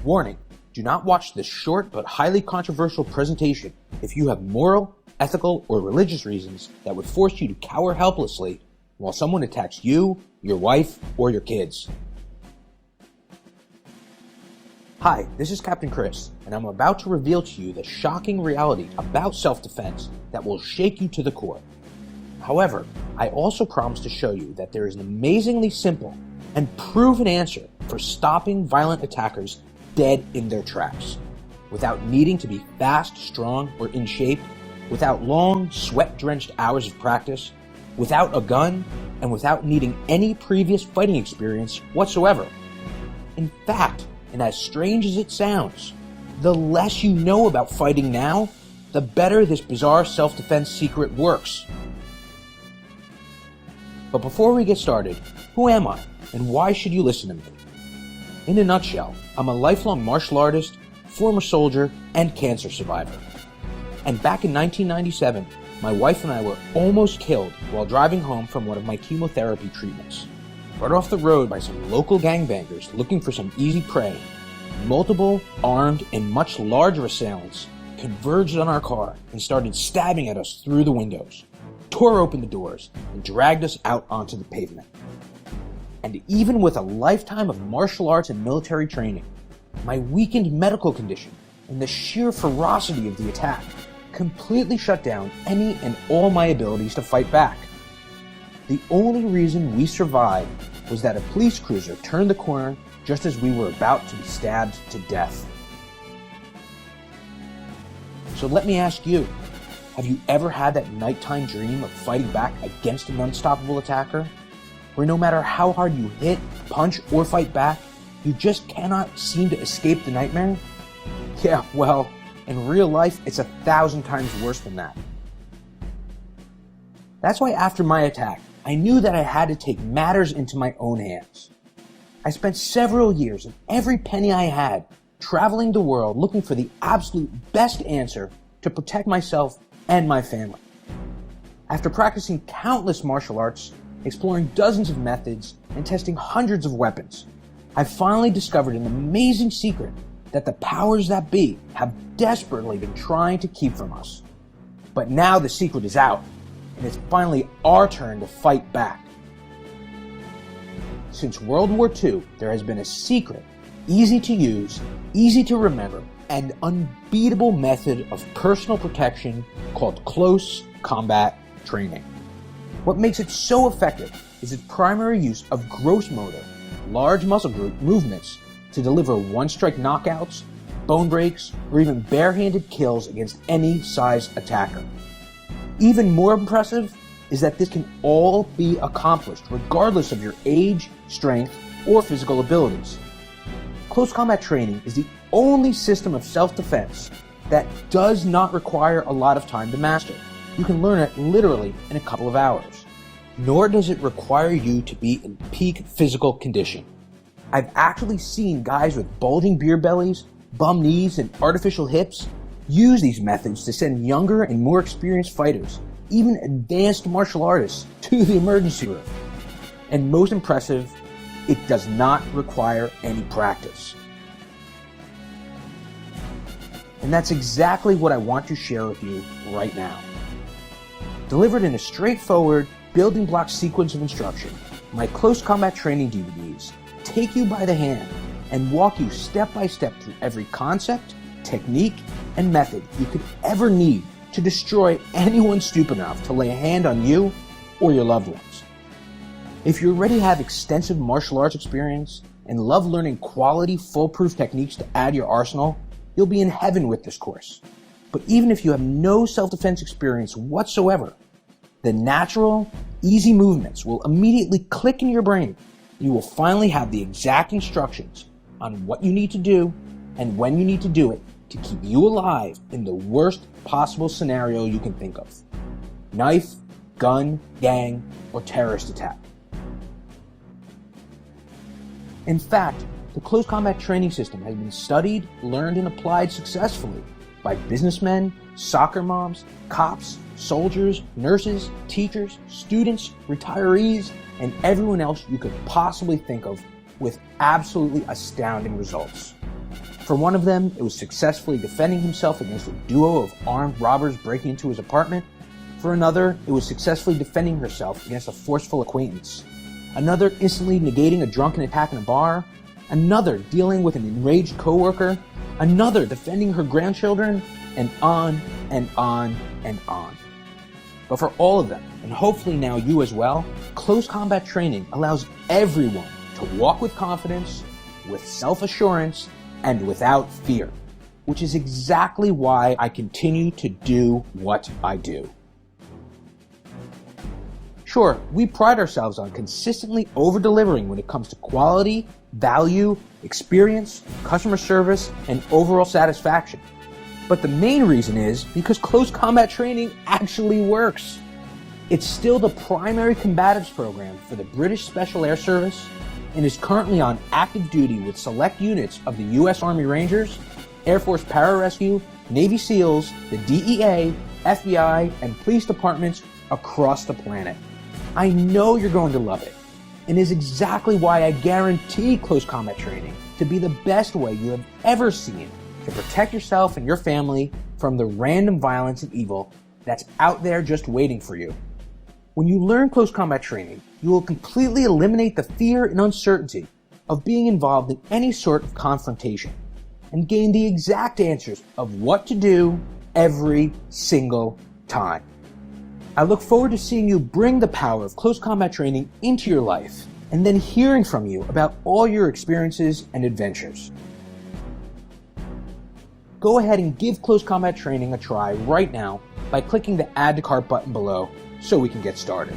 Warning, do not watch this short but highly controversial presentation if you have moral, ethical, or religious reasons that would force you to cower helplessly while someone attacks you, your wife, or your kids. Hi, this is Captain Chris, and I'm about to reveal to you the shocking reality about self-defense that will shake you to the core. However, I also promise to show you that there is an amazingly simple and proven answer for stopping violent attackers dead in their tracks, without needing to be fast, strong, or in shape, without long, sweat-drenched hours of practice, without a gun, and without needing any previous fighting experience whatsoever. In fact, and as strange as it sounds, the less you know about fighting now, the better this bizarre self-defense secret works. But before we get started, who am I, and why should you listen to me? In a nutshell, I'm a lifelong martial artist, former soldier, and cancer survivor. And back in 1997, my wife and I were almost killed while driving home from one of my chemotherapy treatments. Brought off the road by some local gangbangers looking for some easy prey, multiple, armed, and much larger assailants converged on our car and started stabbing at us through the windows, tore open the doors, and dragged us out onto the pavement. And even with a lifetime of martial arts and military training, my weakened medical condition and the sheer ferocity of the attack completely shut down any and all my abilities to fight back. The only reason we survived was that a police cruiser turned the corner just as we were about to be stabbed to death. So let me ask you, have you ever had that nighttime dream of fighting back against an unstoppable attacker, where no matter how hard you hit, punch, or fight back, you just cannot seem to escape the nightmare? Yeah, well, in real life, it's 1,000 times worse than that. That's why after my attack, I knew that I had to take matters into my own hands. I spent several years and every penny I had traveling the world looking for the absolute best answer to protect myself and my family. After practicing countless martial arts, exploring dozens of methods, and testing hundreds of weapons, I finally discovered an amazing secret that the powers that be have desperately been trying to keep from us. But now the secret is out, and it's finally our turn to fight back. Since World War II, there has been a secret, easy to use, easy to remember, and unbeatable method of personal protection called close combat training. What makes it so effective is its primary use of gross motor, large muscle group movements to deliver one-strike knockouts, bone breaks, or even barehanded kills against any size attacker. Even more impressive is that this can all be accomplished regardless of your age, strength, or physical abilities. Close combat training is the only system of self-defense that does not require a lot of time to master. You can learn it literally in a couple of hours. Nor does it require you to be in peak physical condition. I've actually seen guys with bulging beer bellies, bum knees, and artificial hips use these methods to send younger and more experienced fighters, even advanced martial artists, to the emergency room. And most impressive, it does not require any practice. And that's exactly what I want to share with you right now. Delivered in a straightforward, building block sequence of instruction, my close combat training DVDs take you by the hand and walk you step by step through every concept, technique, and method you could ever need to destroy anyone stupid enough to lay a hand on you or your loved ones. If you already have extensive martial arts experience and love learning quality, foolproof techniques to add your arsenal, you'll be in heaven with this course. But even if you have no self-defense experience whatsoever, the natural, easy movements will immediately click in your brain. You will finally have the exact instructions on what you need to do and when you need to do it to keep you alive in the worst possible scenario you can think of. Knife, gun, gang, or terrorist attack. In fact, the close combat training system has been studied, learned, and applied successfully by businessmen, soccer moms, cops, soldiers, nurses, teachers, students, retirees, and everyone else you could possibly think of with absolutely astounding results. For one of them, it was successfully defending himself against a duo of armed robbers breaking into his apartment. For another, it was successfully defending herself against a forceful acquaintance. Another, instantly negating a drunken attack in a bar. Another, dealing with an enraged coworker. Another, defending her grandchildren, and on and on and on. But for all of them, and hopefully now you as well, close combat training allows everyone to walk with confidence, with self-assurance, and without fear, which is exactly why I continue to do what I do. Sure, we pride ourselves on consistently over-delivering when it comes to quality, value, experience, customer service, and overall satisfaction. But the main reason is because close combat training actually works. It's still the primary combatives program for the British Special Air Service and is currently on active duty with select units of the U.S. Army Rangers, Air Force Pararescue, Navy SEALs, the DEA, FBI, and police departments across the planet. I know you're going to love it, and is exactly why I guarantee close combat training to be the best way you have ever seen to protect yourself and your family from the random violence and evil that's out there just waiting for you. When you learn close combat training, you will completely eliminate the fear and uncertainty of being involved in any sort of confrontation and gain the exact answers of what to do every single time. I look forward to seeing you bring the power of close combat training into your life and then hearing from you about all your experiences and adventures. Go ahead and give close combat training a try right now by clicking the Add to Cart button below so we can get started.